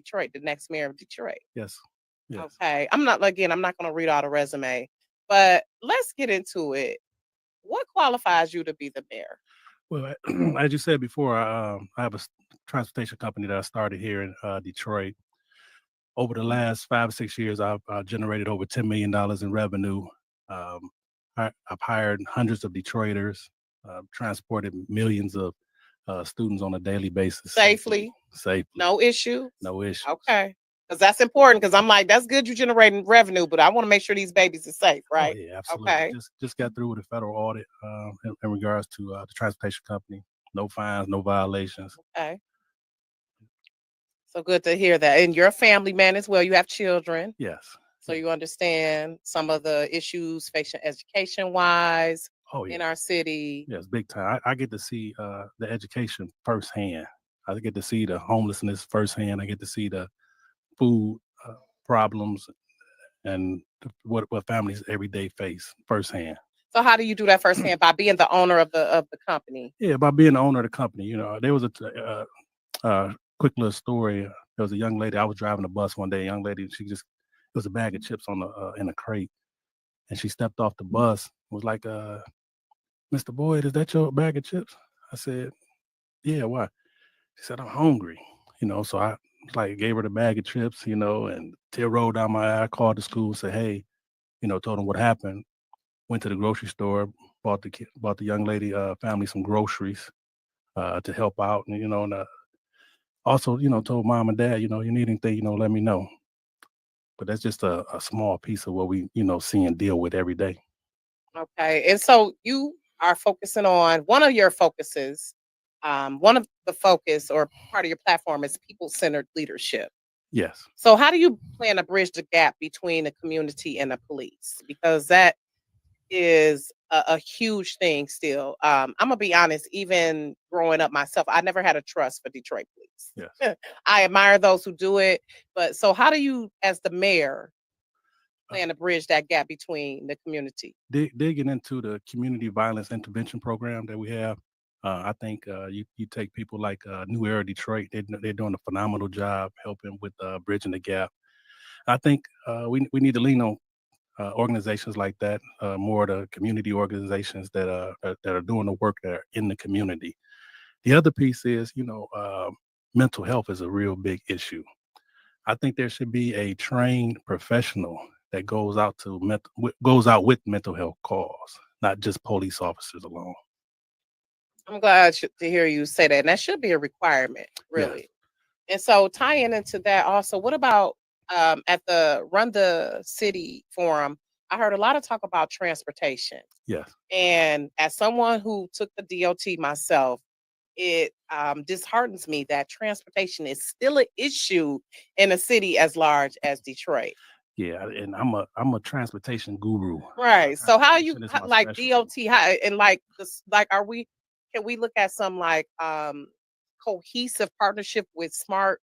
Detroit, the next mayor of Detroit. Yes. Yes. Okay. I'm not going to read all the resume, but let's get into it. What qualifies you to be the mayor? Well, as you said before, I have a transportation company that I started here in Detroit. Over the last 5 or 6 years, I've generated over $10 million in revenue. Um, I've hired hundreds of Detroiters, transported millions of students on a daily basis Safely, safely, no issue. no issue. Okay. Because that's important. Because I'm like, that's good you're generating revenue, but I want to make sure these babies are safe, Oh right? yeah, absolutely. Okay. Just got through with a federal audit in regards to the transportation company. No fines, no violations. Okay. So good to hear that. And you're a family man as well. You have children. Yes. So you understand some of the issues facing education wise Oh in yeah. our city. Yes, big time. I get to see the education firsthand. I get to see the homelessness firsthand. I get to see the food problems and what families every day face firsthand. So how do you do that firsthand? By being the owner of the company. Yeah, by being the owner of the company, there was a quick little story. There was a young lady. I was driving a bus one day. A young lady, it was a bag of chips on the in a crate, and she stepped off the bus. Was like, "Mr. Boyd, is that your bag of chips?" I said, "Yeah, why?" She said, "I'm hungry." So I like gave her the bag of chips, and tear rolled down my eye. I called the school, said, "Hey," told them what happened. Went to the grocery store, bought the young lady family some groceries to help out, and also, told mom and dad, you need anything, let me know. But that's just a small piece of what we, see and deal with every day. Okay. And so you are focusing on one of your focuses. One of the focus or part of your platform is people centered leadership. Yes. So how do you plan to bridge the gap between the community and the police? Because that is a huge thing still. I'm gonna be honest, even growing up myself, I never had a trust for Detroit Yes. police. I admire those who do it, but so how do you, as the mayor, Uh, plan to bridge that gap between the community? Digging into the community violence intervention program that we have, I think you take people like New Era Detroit. They're doing a phenomenal job helping with bridging the gap. I think we need to lean on organizations like that, more the community organizations that are doing the work that are in the community. The other piece is, mental health is a real big issue. I think there should be a trained professional that goes out with mental health calls, not just police officers alone. I'm glad to hear you say that. And that should be a requirement, Yes, really. And so tying into that also, what about at the Run the City forum? I heard a lot of talk about transportation. yes, And as someone who took the DOT myself, it disheartens me that transportation is still an issue in a city as large as Detroit. yeah. And I'm a transportation guru. Right. So how you Transportation is my like specialty. DOT how, and like this like are we can we look at some like cohesive partnership with smart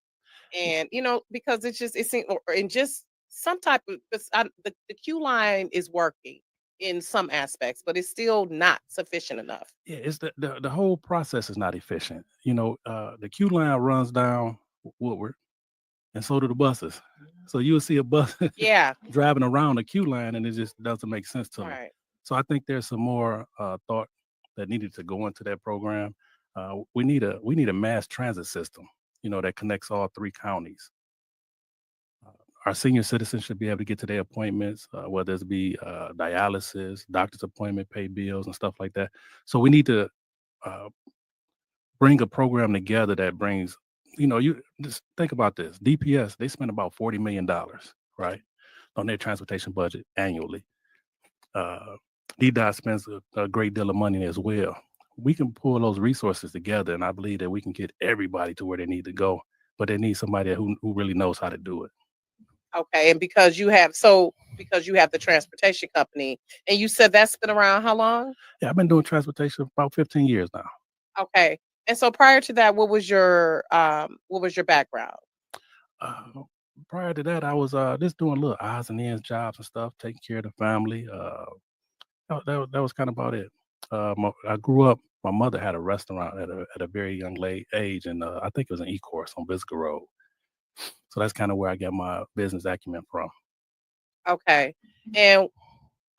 and because it's just it seems or in just some type of the queue line is working in some aspects, but it's still not sufficient enough. Yeah, it's the whole process is not efficient. The queue line runs down Woodward, and so do the buses. So you'll see a bus Yeah. driving around the queue line, and it just doesn't make sense to me. Right. So I think there's some more thought that needed to go into that program. We need a mass transit system, that connects all three counties. Uh, our senior citizens should be able to get to their appointments, whether it be dialysis, doctor's appointment, pay bills, and stuff like that. So we need to uh, bring a program together that brings, you just think about this. DPS, they spend about $40 million, right, on their transportation budget annually. Uh, DDOT spends a great deal of money as well. We can pull those resources together, and I believe that we can get everybody to where they need to go, but they need somebody who really knows how to do it. Okay. And because you have the transportation company and you said that's been around how long? Yeah, I've been doing transportation for about 15 years now. Okay. And so prior to that, what was your background? Uh, Prior to that, I was just doing little odds and ends jobs and stuff, taking care of the family. That was kind of about it. I grew up. My mother had a restaurant at a very young age, and I think it was an E-course on Biscuit Road. So that's kind of where I get my business acumen from. Okay. And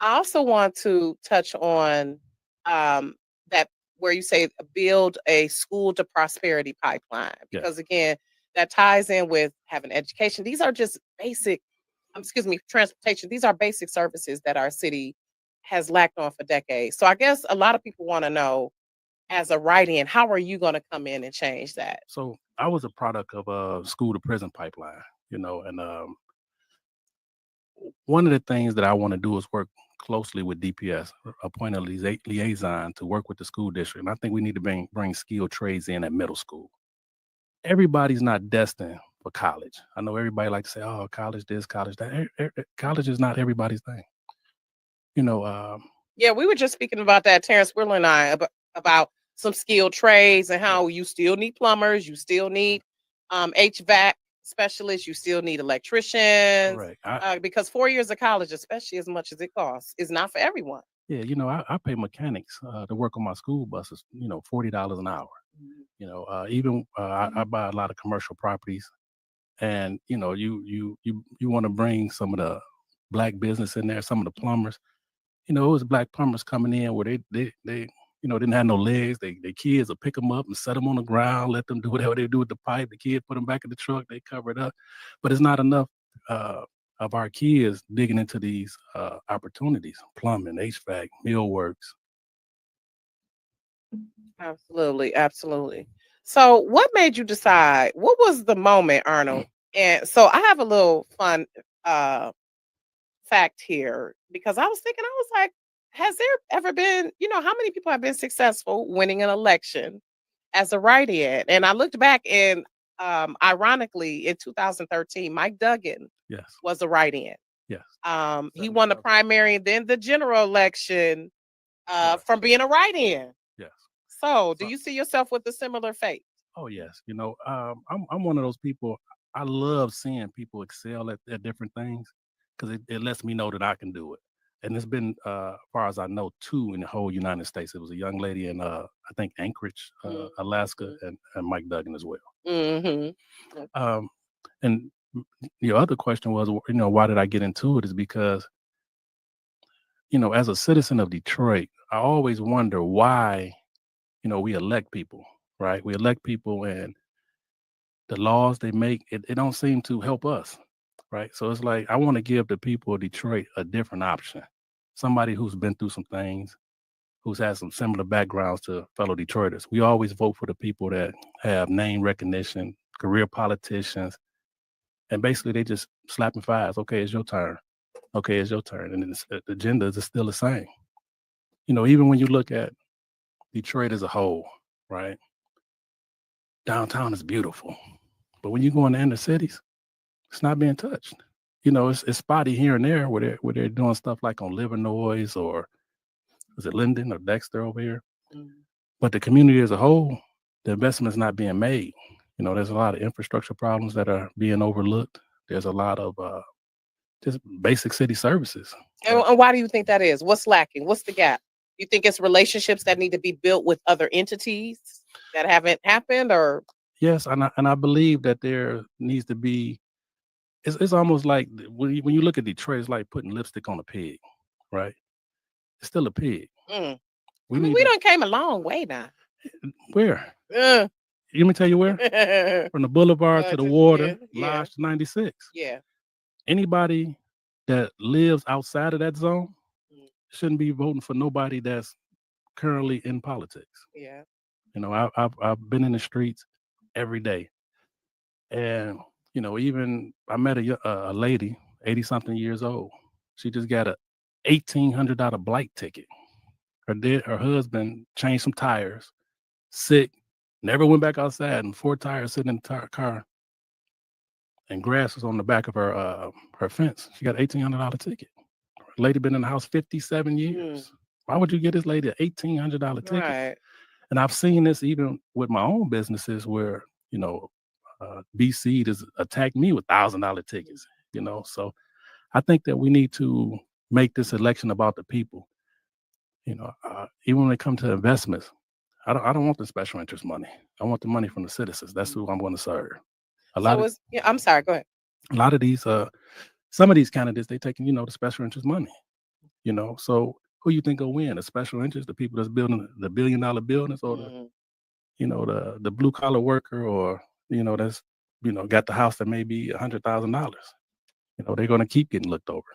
I also want to touch on um, that where you say build a school to prosperity pipeline, Yes. because again, that ties in with having education. These are just basic, excuse me, transportation. These are basic services that our city has lacked on for decades. So I guess a lot of people want to know, as a write-in, how are you going to come in and change that? So I was a product of a school to prison pipeline, and one of the things that I want to do is work closely with DPS, appoint a liaison to work with the school district. And I think we need to bring skilled trades in at middle school. Everybody's not destined for college. I know everybody like to say, "Oh, college this, college that." College is not everybody's thing. You know, Yeah, we were just speaking about that, Terrence Wheeler and I, about some skilled trades and yeah, how you still need plumbers, you still need HVAC specialists, you still need electricians, correct. because 4 years of college, especially as much as it costs, is not for everyone. Yeah, I pay mechanics to work on my school buses. $40 an hour. Even I buy a lot of commercial properties, and you want to bring some of the black business in there, some of the plumbers. It was black plumbers coming in where they didn't have no legs. They kids will pick them up and set them on the ground, let them do whatever they do with the pipe. The kid put them back in the truck, they cover it up. But it's not enough of our kids digging into these opportunities: plumbing, HVAC, millworks. Absolutely, absolutely. So, what made you decide? What was the moment, Arnold? And so, I have a little fun uh, fact here, because I was thinking, I was like, has there ever been, how many people have been successful winning an election as a write-in? And I looked back, and ironically, in 2013, Mike Duggan Yes, was a write-in. yes, He won the 7,000. primary and then the general election Correct. from being a write-in. Yes. So, do So, you see yourself with a similar fate? oh yes, I'm one of those people. I love seeing people excel at different things because it lets me know that I can do it. And it's been, as far as I know, two in the whole United States. It was a young lady in, I think, Anchorage, Alaska, Mhm. and Mike Duggan as well. Mhm. Um, and your other question was, why did I get into it? Is because, as a citizen of Detroit, I always wonder why, we elect people, right? We elect people, and the laws they make, it don't seem to help us, right? So it's like I want to give the people of Detroit a different option. Somebody who's been through some things, who's had some similar backgrounds to fellow Detroiters. We always vote for the people that have name recognition, career politicians, and basically they just slapping fires. Okay, it's your turn. Okay, it's your turn, and the agenda is still the same. Even when you look at Detroit as a whole, right? Downtown is beautiful, but when you go in the inner cities, it's not being touched. It's spotty here and there where they're doing stuff like on Livernois, or is it Linden or Dexter over here? Mhm. But the community as a whole, the investment's not being made. There's a lot of infrastructure problems that are being overlooked. There's a lot of just basic city services. And why do you think that is? What's lacking? What's the gap? You think it's relationships that need to be built with other entities that haven't happened, or Yes, and I believe that there needs to be. It's almost like when you look at Detroit, it's like putting lipstick on a pig, right? It's still a pig. mm. I We mean, need we to done came a long way now. where? Uh, Let me tell you where. From the boulevard to the water, yeah, yeah, Lodge to 96. yeah. Anybody that lives outside of that zone Mm, shouldn't be voting for nobody that's currently in politics. yeah. I've been in the streets every day, and even I met a lady, 80 something years old. She just got a $1,800 blight ticket. Her husband changed some tires, sick, never went back outside, and four tires sitting in the car, and grass was on the back of her fence. She got an $1,800 ticket. Lady been in the house 57 Mm, years. Why would you get this lady an $1,800 ticket? right. And I've seen this even with my own businesses where, BC has attacked me with $1,000 tickets, So I think that we need to make this election about the people. Even when it comes to investments, I don't want the special interest money. I want the money from the citizens. That's who I'm going to serve. A lot So of it's yeah, I'm sorry, go ahead. a lot of these some of these candidates, they taking, the special interest money, So who you think will win? The special interest, the people that's building the $1 billion buildings, or Mm, the blue collar worker, or that's got the house that may be $100,000. They're gonna keep getting looked over.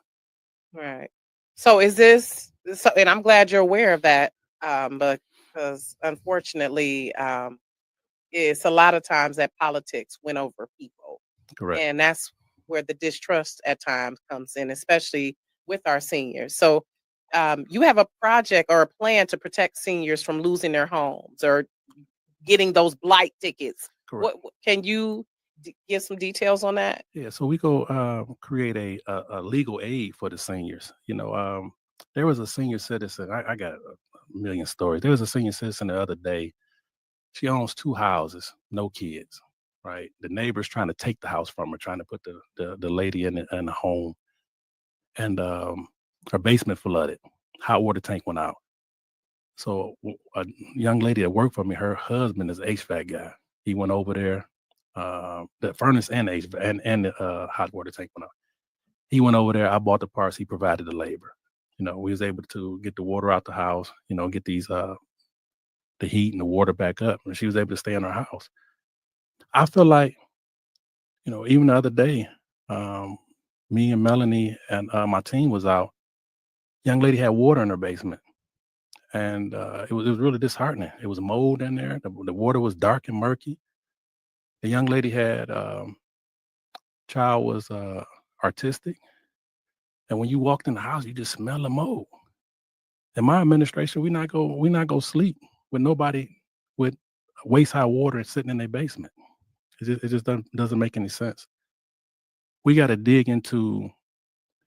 right. So is this so and I'm glad you're aware of that, but because unfortunately, it's a lot of times that politics went over people. Correct. And that's where the distrust at times comes in, especially with our seniors. So, you have a project or a plan to protect seniors from losing their homes or getting those blight tickets. Correct. Can you give some details on that? Yeah, so we go create a legal aid for the seniors. There was a senior citizen. I got a million stories. There was a senior citizen the other day. She owns two houses, no kids. Right, the neighbors trying to take the house from her, trying to put the lady in the home, and her basement flooded. Hot water tank went out. So a young lady that worked for me, her husband is HVAC guy. He went over there. The furnace and HVAC and the hot water tank went out. He went over there. I bought the parts. He provided the labor. We was able to get the water out the house. Get these the heat and the water back up, and she was able to stay in her house. I feel like even the other day, um, me and Melanie and my team was out. Young lady had water in her basement, and it was really disheartening. It was mold in there. The water was dark and murky. The young lady had child was artistic, and when you walked in the house, you just smell the mold. In my administration, we not go sleep with nobody with waist high water sitting in their basement. It just doesn't make any sense. We got to dig into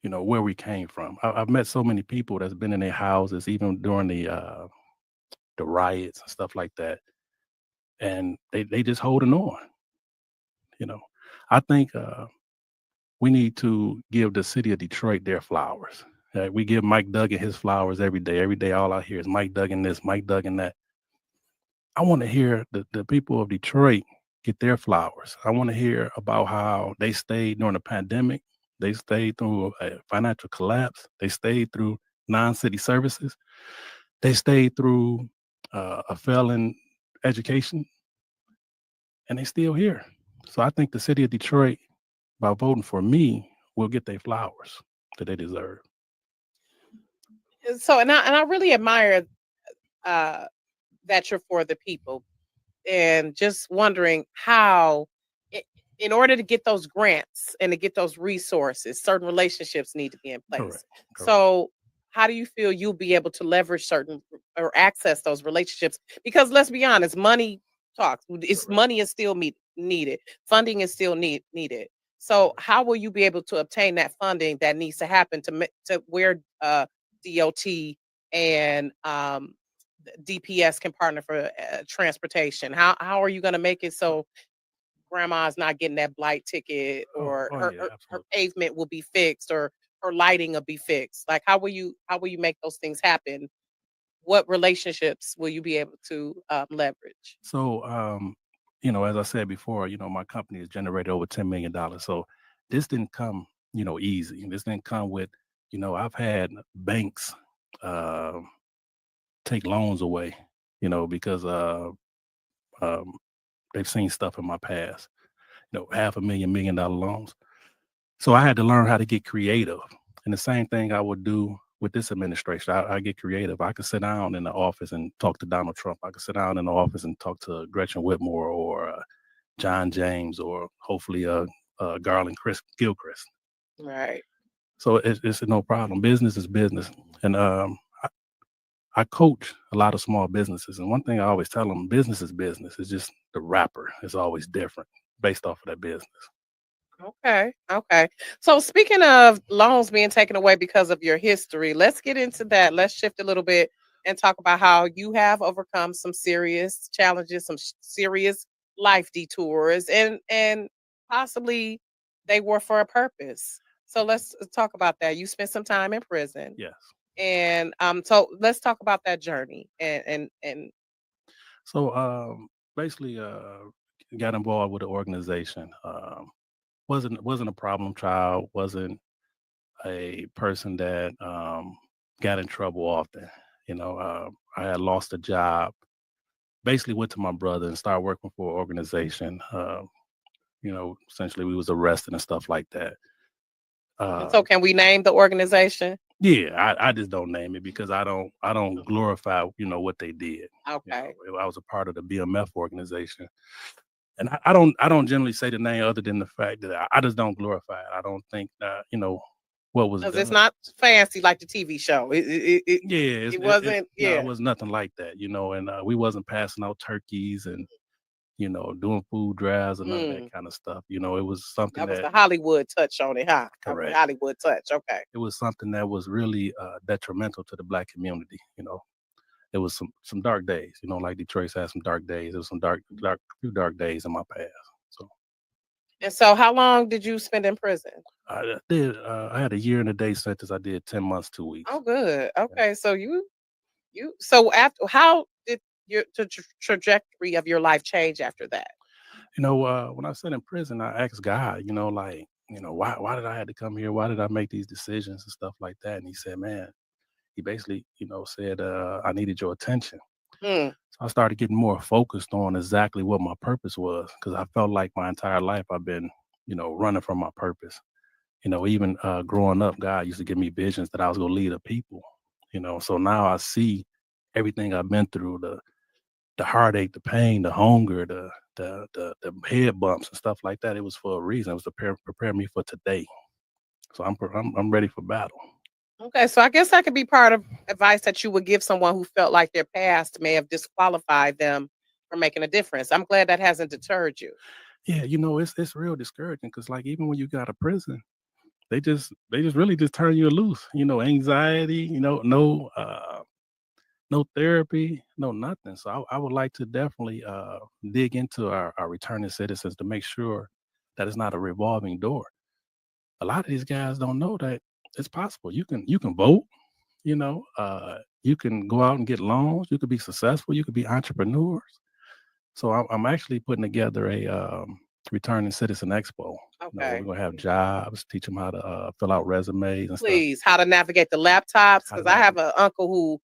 where we came from. I've met so many people that's been in their houses even during the riots and stuff like that, and they just holding on. You know, I think we need to give the city of Detroit their flowers. We give Mike Duggan his flowers every day. Every day, all I hear is Mike Duggan this, Mike Duggan that. I want to hear the people of Detroit get their flowers. I want to hear about how they stayed during the pandemic. They stayed through a financial collapse. They stayed through non-city services. They stayed through a failing education, and they still here. So I think the city of Detroit, by voting for me, will get their flowers that they deserve. So, and I really admire uh, that you're for the people, and just wondering how, i- in order to get those grants and to get those resources, certain relationships need to be in place. Correct. Correct. So, how do you feel you'll be able to leverage certain or access those relationships? Because let's be honest, money talks. It's Correct. money is still needed. Funding is still needed. So, Correct. how will you be able to obtain that funding that needs to happen to where DOT and DPS can partner for transportation? How are you going to make it so grandma's not getting that blight ticket, or Oh her, yeah, her absolutely. pavement will be fixed, or her lighting will be fixed? Like how will you make those things happen? What relationships will you be able to leverage? So, as I said before, my company has generated over $10 million. So this didn't come, easy. This didn't come with, I've had banks uh, take loans away, because um, they've seen stuff in my past, half a million, $1 million loans. So I had to learn how to get creative. And the same thing I would do with this administration. I get creative. I could sit down in the office and talk to Donald Trump. I could sit down in the office and talk to Gretchen Whitmore, or John James, or hopefully Garland Gilchrist. Right. So it's no problem. Business is business. And I coach a lot of small businesses. And one thing I always tell them, business is business. It's just the wrapper is always different based off of that business. Okay. Okay. So speaking of loans being taken away because of your history, let's get into that. Let's shift a little bit and talk about how you have overcome some serious challenges, some serious life detours, and possibly they were for a purpose. So let's talk about that. You spent some time in prison, Yes. and so let's talk about that journey and So basically, got involved with the organization. Wasn't a problem child. Wasn't a person that got in trouble often. I had lost a job. Basically, went to my brother and started working for an organization. Essentially, we was arrested and stuff like that. And Uh, so can we name the organization? yeah, I just don't name it because I don't glorify what they did. Okay. I was a part of the BMF organization, and I don't generally say the name other than the fact that I just don't glorify it. I don't think that what was Because it's done. not fancy like the TV show. Yeah, It wasn't, no, it yeah. was nothing like that, and we wasn't passing out turkeys and doing food drives and none of that Mm, kind of stuff. It was something that was that the Hollywood touch on it, huh? That was the correct. Hollywood touch. Okay. It was something that was really detrimental to the black community. It was some dark days. Like Detroit's had some dark days. It was some few dark days in my past. So And so how long did you spend in prison? I did. I had a year and a day sentence. I did 10 months, 2 weeks. Oh, good. Yeah. Okay. So so after, how did the trajectory of your life change after that? When I sat in prison, I asked God, like, why did I have to come here? Why did I make these decisions and stuff like that? And he said, man, he basically, said, I needed your attention. Hmm. So I started getting more focused on exactly what my purpose was because I felt like my entire life I've been, running from my purpose. Even growing up, God used to give me visions that I was going to lead a people, so now I see everything I've been through, the heartache, the pain, the hunger, the head bumps and stuff like that. It was for a reason. It was to prepare me for today. So I'm ready for battle. Okay. So I guess that could be part of advice that you would give someone who felt like their past may have disqualified them from making a difference. I'm glad that hasn't deterred you. Yeah, it's real discouraging because like even when you got out of prison, they just really just turn you loose. Anxiety. No therapy, no nothing. So I would like to definitely dig into our returning citizens to make sure that it's not a revolving door. A lot of these guys don't know that it's possible. You can vote. You can go out and get loans. You could be successful. You could be entrepreneurs. So I'm actually putting together a returning citizen expo. We're Okay. gonna have jobs, teach them how to fill out resumes and stuff. Please, how to navigate the laptops, How to because I navigate. have an uncle who,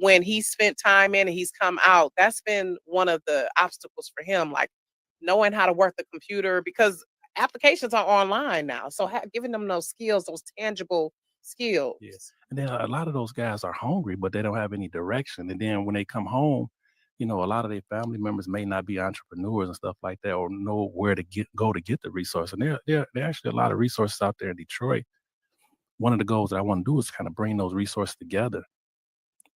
when he spent time in and he's come out, that's been one of the obstacles for him, like knowing how to work the computer, because applications are online now. So giving them those skills, those tangible skills. Yeah, and then a lot of those guys are hungry, but they don't have any direction. And then when they come home, a lot of their family members may not be entrepreneurs and stuff like that, or know where to go to get the resource. And there are actually a lot of resources out there in Detroit. One of the goals that I want to do is kind of bring those resources together.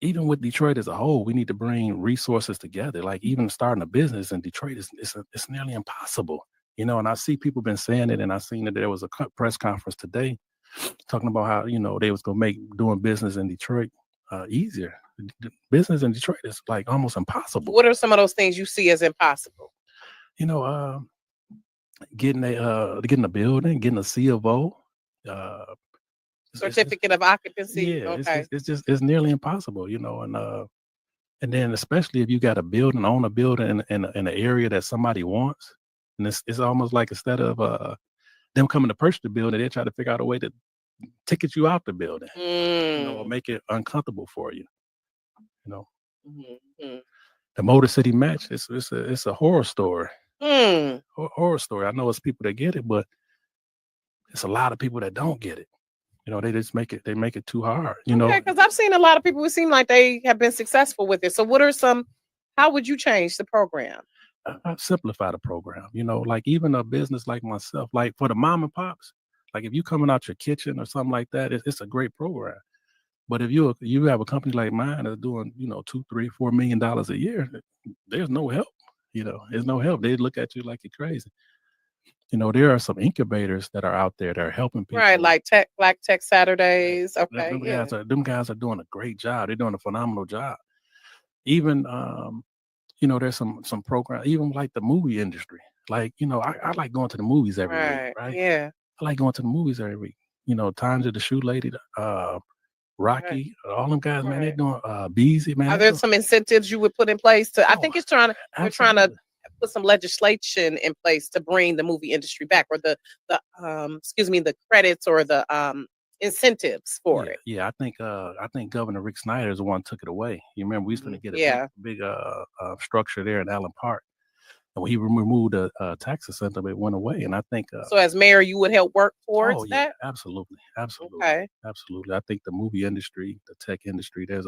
Even with Detroit as a whole, we need to bring resources together. Like even starting a business in Detroit it's nearly impossible. And I see people been saying it, and I seen that there was a press conference today talking about how they was gonna make doing business in Detroit easier. Business in Detroit is like almost impossible. What are some of those things you see as impossible? You know, uh, getting a building, getting a C of O. Uh, Certificate of occupancy. yeah, Okay. it's nearly impossible. And then especially if you got a building, own a building in an area that somebody wants, and it's almost like instead of them coming to purchase the building, they try to figure out a way to ticket you out the building, or Mm. make it uncomfortable for you. You know, Mhm. the Motor City Match, it's a horror story. Mm. Horror story. I know it's people that get it, but it's a lot of people that don't get it. They just make it too hard. Okay, because I've seen a lot of people who seem like they have been successful with it. So, what are some? How would you change the program? I simplify the program. Like even a business like myself, like for the mom and pops, like if you coming out your kitchen or something like that, it's a great program. But if you have a company like mine that's doing, 2, 3, $4 million a year, there's no help. There's no help. They look at you like you're crazy. There are some incubators that are out there that are helping Right, people. like Black Tech Right. Saturdays. Them Okay, them yeah. guys are them guys are doing a great job. They're doing a phenomenal job. Even there's some program, even like the movie industry. Like, I like going to the movies every week, Right, right? yeah. I like going to the movies every week. Times of the Shoe Lady, Right, Rocki, all them guys, man, they're right. doing Beezy, man. Are They're there doing some incentives you would put in place to? I oh, think they're trying to absolutely. put some legislation in place to bring the movie industry back, or the excuse me, the credits or the incentives for Yeah, it. yeah. I think Governor Rick Snyder is the one who took it away. You remember we was going to get a big, Yeah. big structure there in Allen Park, and when he removed the tax incentive, it went away. And I think, So as mayor, you would help work oh towards yeah, that. absolutely, absolutely, Okay. absolutely. I think the movie industry, the tech industry, they're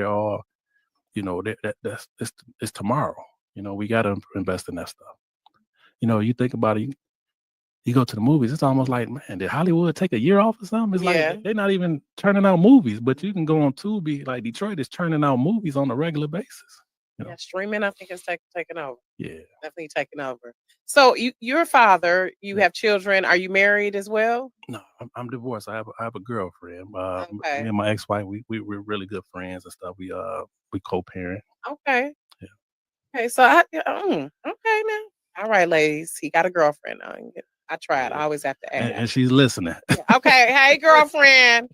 all, it's tomorrow. We got to invest in that stuff. You think about it. You go to the movies, it's almost like, man, did Hollywood take a year off or something? It's like Yeah. they're not even turning out movies, but you can go on Tubi, like Detroit is turning out movies on a regular basis. You know, Yeah. Streaming, I think, is taking over. yeah, Definitely taking over. So you're a father. You yeah. have children. Are you married as well? No, I'm divorced. I have a girlfriend. Me Okay. and my ex-wife, we're really good friends and stuff. We co-parent. Okay. Yeah, Okay. So okay now. All right, ladies. He got a girlfriend. I tried. I yeah, always have to ask. and she's listening. Yeah. Okay. Hey, girlfriend.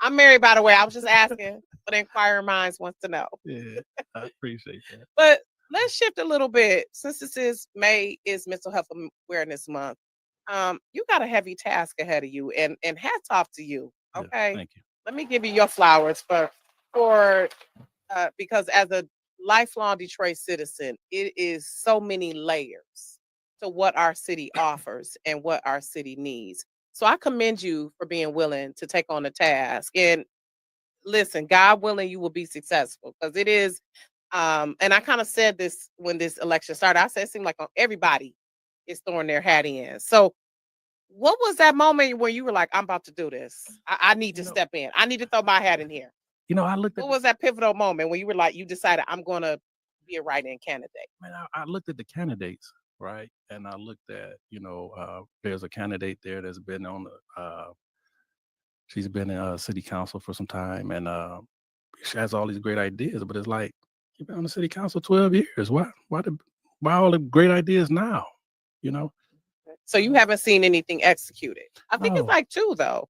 I'm married, by the way. I was just asking, but inquiring minds wants to know. Yeah, I appreciate that. But let's shift a little bit. Since this is May is Mental Health Awareness Month, you got a heavy task ahead of you, and hats off to you. Yeah, Okay, thank you. let me give you your flowers for because as a lifelong Detroit citizen, it is so many layers to what our city offers and what our city needs. So I commend you for being willing to take on the task. And listen, God willing, you will be successful because it is. And I kind of said this when this election started. I said it seemed like everybody is throwing their hat in. So, what was that moment where you were like, "I'm about to do this. I need You to know, step in. I need to throw my hat in here." I looked at What the was that pivotal moment when you were like, you decided, "I'm going to be a write-in candidate"? man. I looked at the candidates, right, and I looked at there's a candidate there that's been on the she's been in city council for some time, and she has all these great ideas. But it's like you've been on the city council 12 years. Why all the great ideas now? You know, So you haven't seen anything executed. I think it's no, like two though,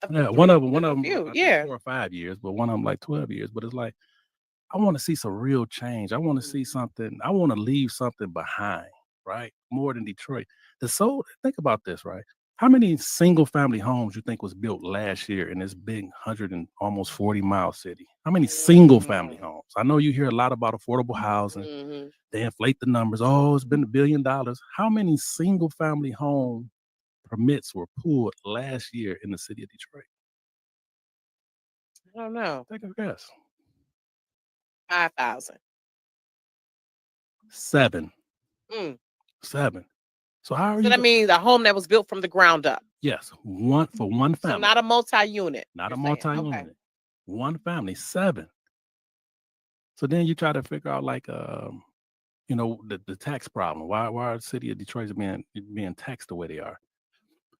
yeah, three, one just of a them, few. I think Yeah. 4 or 5 years, but one of them like 12 years. But it's like I want to see some real change. I want to see something. I want to leave something behind, right? More than Detroit. Think about this, right? How many single family homes you think was built last year in this big 100 and almost 40-mile city? How many single family Mm-hmm. homes? I know you hear a lot about affordable housing. Mm-hmm. They inflate the numbers. Oh, it's been $1 billion. How many single family home permits were pulled last year in the city of Detroit? I don't know. Take a guess. 5,000. Seven. Mm. Seven. So how are So you? that means a home that was built from the ground up. Yes, one for one So family, not a multi-unit, not you're a saying. Okay. multi-unit. One family, seven. So then you try to figure out like the tax problem. Why the city of Detroit is being taxed the way they are.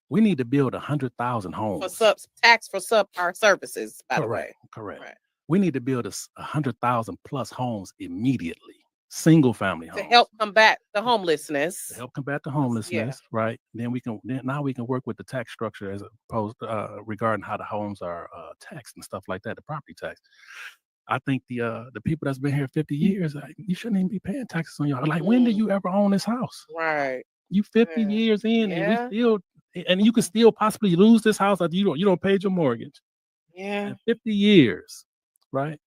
We need to build 100,000 For homes. tax for subpar services, by the Correct, way. correct. Right. We need to build 100,000 plus homes immediately. Single family To homes help combat the to homelessness. help combat the Yeah. homelessness, right? Now we can work with the tax structure as opposed to, regarding how the homes are taxed and stuff like that, the property tax. I think the people that's been here 50 years, you shouldn't even be paying taxes on your like. When did Mm, you ever own this house? right. You 50 Yeah. years in, Yeah. and you can still possibly lose this house if you don't pay your mortgage. Yeah. In 50 years, right?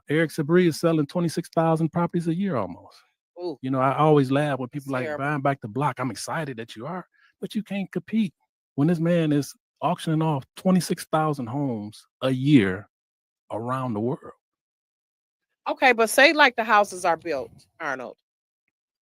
Eric Sabri is selling 26,000 properties a year almost. Ooh, I always laugh when that's people like terrible. buying back the block. I'm excited that you are, but you can't compete when this man is auctioning off 26,000 homes a year around the world. Okay, but say like the houses are built, Arnold.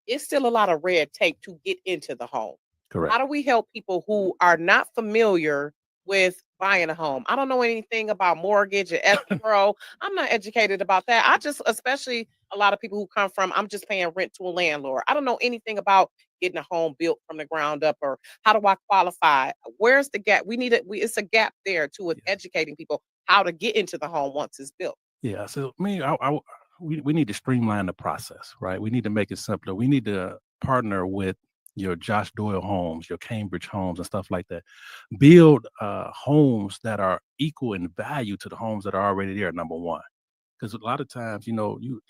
It's still a lot of red tape to get into the home. Correct. How do we help people who are not familiar with buying a home? I don't know anything about mortgage and escrow. I'm not educated about that. I just, especially a lot of people who come from, I'm just paying rent to a landlord. I don't know anything about getting a home built from the ground up, or how do I qualify? Where's the gap? We need it. It's a gap there too with Yes. educating people how to get into the home once it's built. Yeah. So we need to streamline the process, right? We need to make it simpler. We need to partner with your Josh Doyle homes, your Cambridge homes, and stuff like that. Build homes that are equal in value to the homes that are already there. Number one, Because a lot of times, you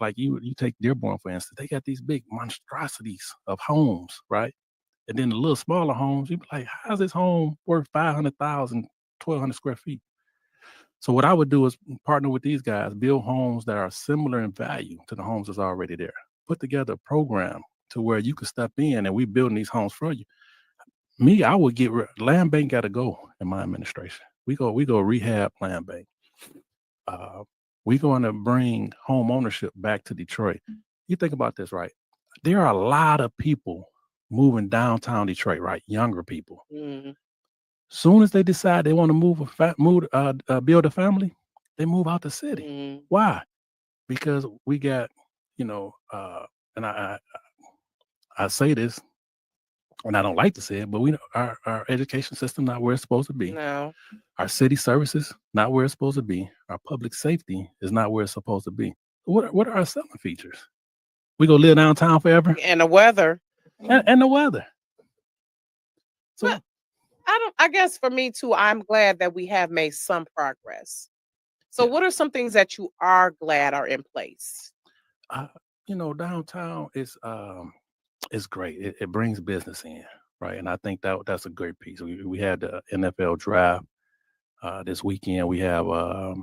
take Dearborn for instance, they got these big monstrosities of homes, right? And then the little smaller homes, you be like, how's this home worth 500,000, 1,200 square feet? So what I would do is partner with these guys, build homes that are similar in value to the homes that's already there. Put together a program to where you can step in and we building these homes for you. Me, I would land bank got to go in my administration. We go rehab land bank. Uh, we're going to bring home ownership back to Detroit. You think about this, right? There are a lot of people moving downtown Detroit, right? Younger people. Mhm. Soon as they decide they want to build a family, they move out the city. Mhm. Why? Because we got, you know, and I say this, and I don't like to say it, but our education system not where it's supposed to be. No. Our city services not where it's supposed to be. Our public safety is not where it's supposed to be. What are our selling features? We gonna live downtown forever, And the weather. and the weather. But So I guess for me too, I'm glad that we have made some progress. So yeah, what are some things that you are glad are in place? uh, downtown is great. It brings business in, right? And I think that's a great piece. We had the NFL draft this weekend. We have uh,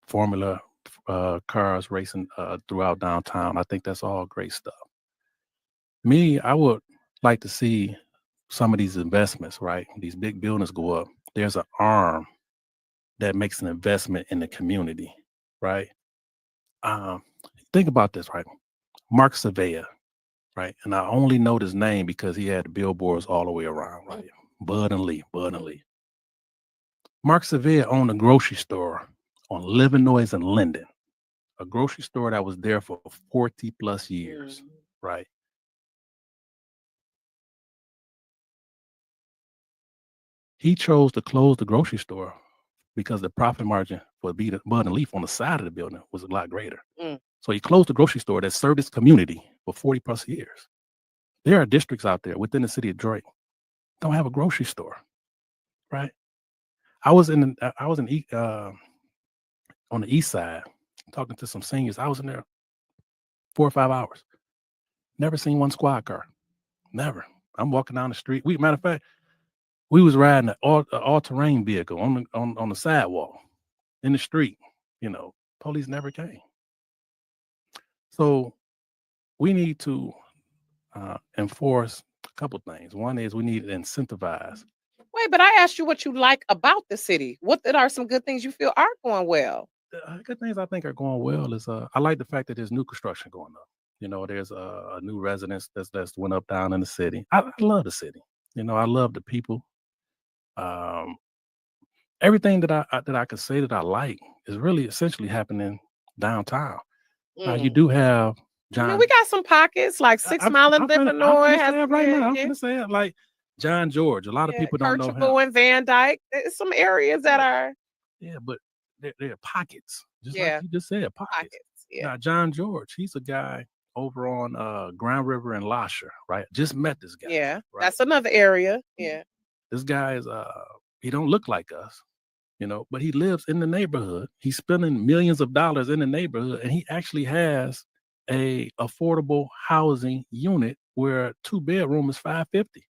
Formula cars racing throughout downtown. I think that's all great stuff. Me, I would like to see some of these investments, right? These big buildings go up. There's an arm that makes an investment in the community, right? Um, think about this, right? Mark Savea, right? And I only know his name because he had billboards all the way around, right? Bud and Lee, Bud and Lee. Mark Savea owned a grocery store on Livernois and Linden, a grocery store that was there for 40 plus years, Mhm. right? He chose to close the grocery store because the profit margin for Bud and Leaf on the side of the building was a lot greater. Mm. So he closed the grocery store that served his community for 40 plus years. There are districts out there within the city of Detroit don't have a grocery store, right? On the east side talking to some seniors. I was in there 4 or 5 hours. Never seen one squad car. Never. I'm walking down the street. Matter of fact, we was riding an all-terrain vehicle on the sidewalk in the street. Police never came. So we need to enforce a couple things. One is we need to incentivize. Wait, but I asked you what you like about the city. What that are some good things you feel are going well? Good things I think are going well is I like the fact that there's new construction going up. There's a new residence that's went up down in the city. I love the city. I love the people. Um, Everything that I could say that I like is really essentially happening downtown. Now you Mm. do have I mean, John. we got some pockets like I, 6 I'm Mile I'm and finna, I'm Livernois finna has say it right yeah, now. I'm yeah, finna say it like John George. A lot of yeah, people don't know him. Kirchable and Van Dyke. There's some areas that Yeah, are yeah, but they're pockets, just like yeah, you just said, pockets. pockets. Yeah. Now John George, he's a guy over on Grand River and Lasher, right? Just met this guy, Yeah. right? That's another area. Yeah. This guy is he don't look like us, but he lives in the neighborhood. He's spending millions of dollars in the neighborhood, and he actually has a affordable housing unit where 2 bedroom is 550.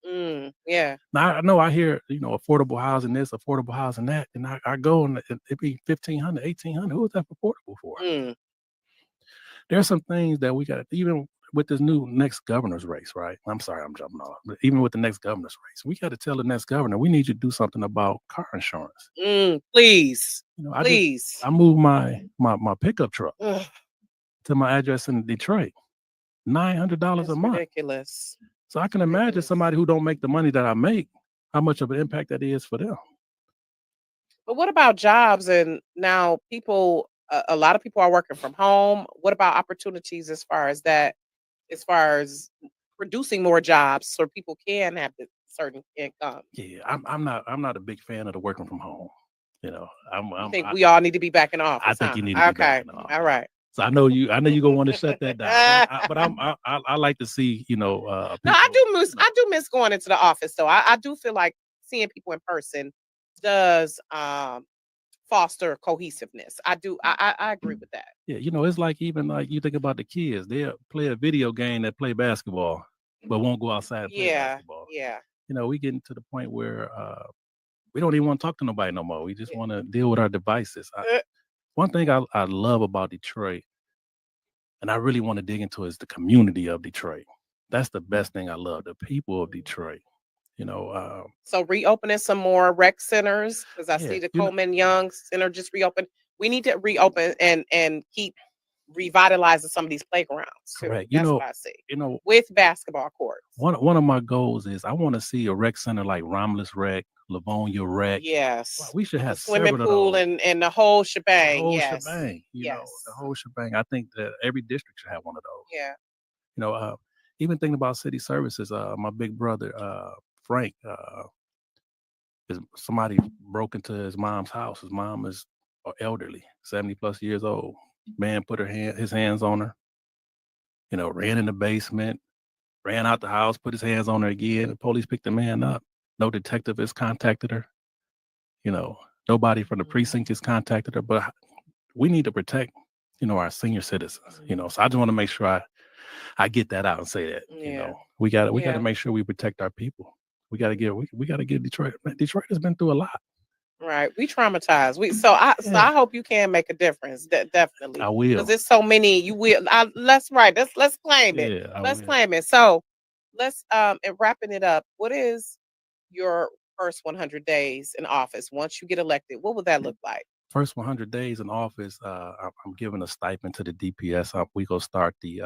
Yeah. Now I know I hear, affordable housing this, affordable housing that, and I go and it be 1,500, 1,800. Who is that affordable for? Mm. There's some things that we got, even with this new next governor's race, right? I'm sorry, I'm jumping off. But even with the next governor's race, we got to tell the next governor we need you to do something about car insurance. Please. I Please. moved my pickup truck Ugh, to my address in Detroit, $900 a that's month. ridiculous. So I can imagine Ridiculous. somebody who don't make the money that I make, how much of an impact that is for them. But what about jobs? And now people, a lot of people are working from home. What about opportunities as far as that, as far as producing more jobs so people can have the certain income? Yeah, I'm not a big fan of the working from home. You know, You think we all need to be back in I office, think huh? you need to be back Okay. in the All office. right. So I know you're gonna want to shut that down. I like to see No, people. I do miss going into the office though. I do feel like seeing people in person does foster cohesiveness. I do. I agree with that. Yeah, it's like even like you think about the kids, they'll play a video game that play basketball, but won't go outside and play Yeah, basketball. yeah, We getting to the point where we don't even want to talk to nobody no more. We just yeah. want to deal with our devices. Uh, One thing I love about Detroit, and I really want to dig into, is the community of Detroit. That's the best thing I love. The people of Detroit. You know, So reopening some more rec centers because I yeah, see the Coleman Young Center just reopened. We need to reopen and keep revitalizing some of these playgrounds too. correct. That's what I see You know, with basketball courts. one of my goals is I want to see a rec center like Romulus Rec, Livonia Rec. Wow, Yes, we should with the have swimming several of pool those. and the whole The shebang. whole Yes, shebang, the yes, whole shebang. I think that every district should have one of those. yeah. You know, even thinking about city services, my big brother, Frank, somebody broke into his mom's house. His mom is elderly, 70 plus years old. Man put his hands on her, ran in the basement, ran out the house, put his hands on her again. The police picked the man up. No detective has contacted her. You know, nobody from the precinct has contacted her. But we need to protect, our senior citizens. So I just want to make sure I get that out and say that. Yeah, We gotta yeah. make sure we protect our people. We gotta get Detroit. Man, Detroit has been through a lot. Right. We traumatized. So I Yeah, hope you can make a difference. Definitely. I Because will. there's so many you will let's right. Let's claim it. Yeah, I Let's will. claim it. So let's and wrapping it up, what is your first 100 days in office once you get elected? What would that look like? First 100 days in office, I'm giving a stipend to the DPS. We go start the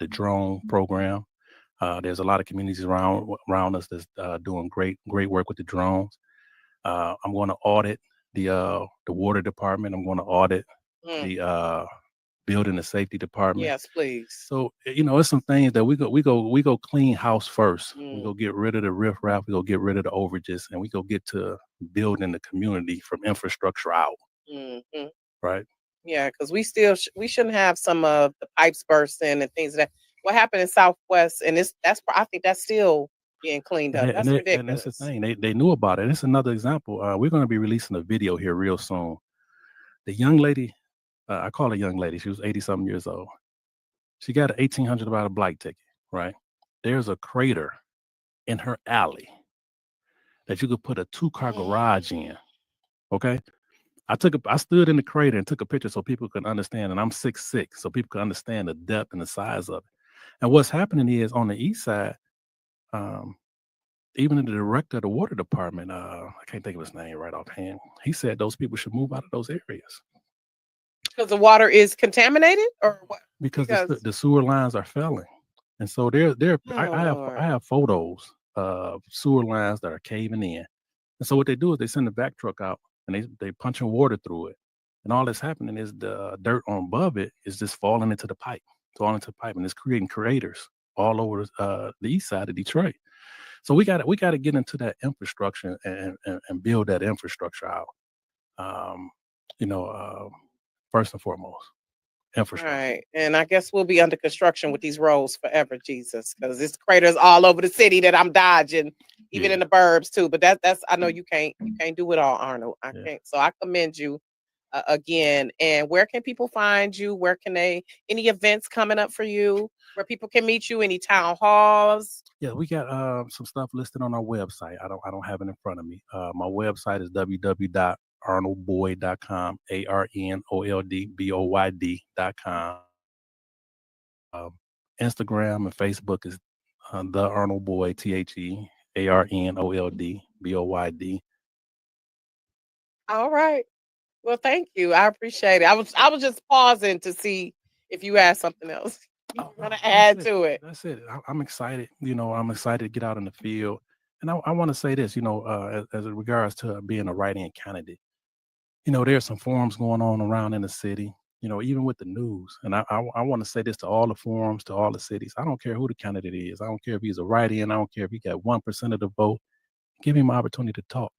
drone program. There's a lot of communities around us that's doing great work with the drones. I'm going to audit the water department. I'm going to audit Mm, the building and safety department. yes, please. So it's some things that we go clean house first. We Mm, go get rid of the riffraff. We go get rid of the overages, and we go get to building the community from infrastructure out. mhm. Right. Yeah, because we shouldn't have some of the pipes bursting and things that what happened in Southwest and I think that's still being cleaned And up. they, and That's they, and that's the ridiculous. thing. They knew about it. It's another example. We're going to be releasing a video here real soon. The young lady, I call her young lady. She was 80 something years old. She got an $1,800 blight ticket. Right. There's a crater in her alley that you could put a 2-car garage in. Okay. I stood in the crater and took a picture so people could understand. And I'm 6'6", so people could understand the depth and the size of it. And what's happening is on the east side, um, even the director of the water department, I can't think of his name right offhand. He said those people should move out of those areas Because the water is contaminated or what? because Because the sewer lines are failing. And so there, oh I Lord. have photos of sewer lines that are caving in. And so what they do is they send the vac truck out and they punching water through it. And all that's happening is the dirt on above it is just falling into the pipe, and it's creating craters all over the east side of Detroit. So we got to get into that infrastructure and build that infrastructure out. Um, you know, first and foremost, infrastructure. Right. And I guess we'll be under construction with these roads forever, Jesus, because it's craters all over the city that I'm dodging, even Yeah, in the burbs too. But that's I know you can't do it all, Arnold. I yeah. can't. So I commend you again. And where can people find you? Where can they? Any events coming up for you? Where people can meet you? Any town halls? Yeah, we got some stuff listed on our website. I don't have it in front of me. My website is www.arnoldboyd.com, ARNOLDBOYD.com. Instagram and Facebook is the Arnold Boyd, TheArnoldBoyd. All right. Well, thank you. I appreciate it. I was just pausing to see if you had something else you Oh want no, to that's add it. to it. That's it. I'm excited. I'm excited to get out in the field. And I want to say this, as it regards to being a write-in candidate. There's some forums going on around in the city, even with the news. And I want to say this to all the forums, to all the cities. I don't care who the candidate is. I don't care if he's a write-in. I don't care if he got 1% of the vote. Give him an opportunity to talk.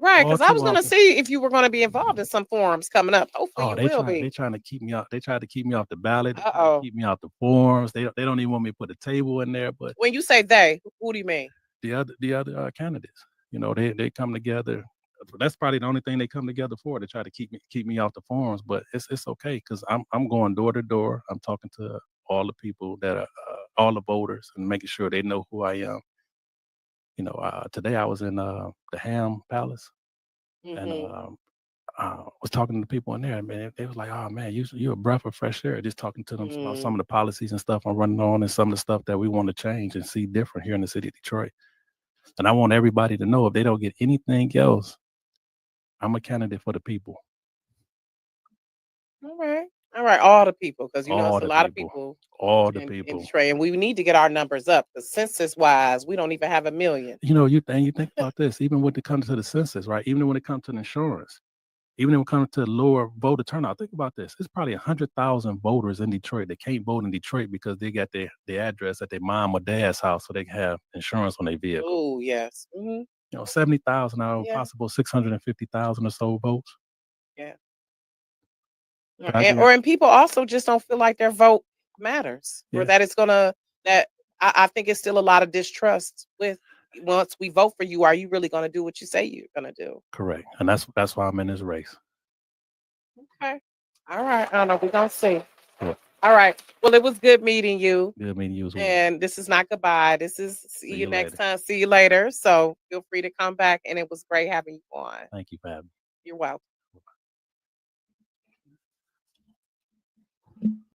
Right, All because I too was gonna often, see if you were gonna be involved in some forums coming up. Hopefully oh, you will they be. trying to keep me out. They tried to keep me off the ballot. They trying to Uh-oh. keep me out the forums. They don't even want me to put a table in there. But When you say they, who do you mean? the other candidates, they come together. That's probably the only thing they come together for, to try to keep me off the forums. But it's okay because I'm going door to door. I'm talking to all the people that are all the voters and making sure they know who I am. Today I was in the Ham Palace and Mhm. was talking to the people in there. Man, they was like, "Oh man, you a breath of fresh air." Just talking to them about some Mm. of the policies and stuff I'm running on, and some of the stuff that we want to change and see different here in the city of Detroit. And I want everybody to know, if they don't get anything else, I'm a candidate for the people. All right. All right. All the people, because All it's a the lot of people. people All the in people. Detroit, and we need to get our numbers up. The census wise, we don't even have a million. You think about this, even when it comes to the census, right? Even when it comes to the insurance, even when it comes to lower voter turnout, think about this. It's probably 100,000 voters in Detroit that can't vote in Detroit because they got their address at their mom or dad's house so they can have insurance on their vehicle. Oh yes. 70,000 out of Yeah. possible 650,000 or so votes. Yeah. But I And, get, or and people also just don't feel like their vote matters, or yeah, that it's gonna that I think it's still a lot of distrust with, once we vote for you, are you really gonna do what you say you're gonna do? correct. And that's why I'm in this race. Okay. All right. I don't know. We're gonna see. Yeah. All right. Well, it was good meeting you. Good meeting you as well. And this is not goodbye. This is see See you you next later. time. See you later. So feel free to come back. And it was great having you on. Thank you for having me. You're welcome.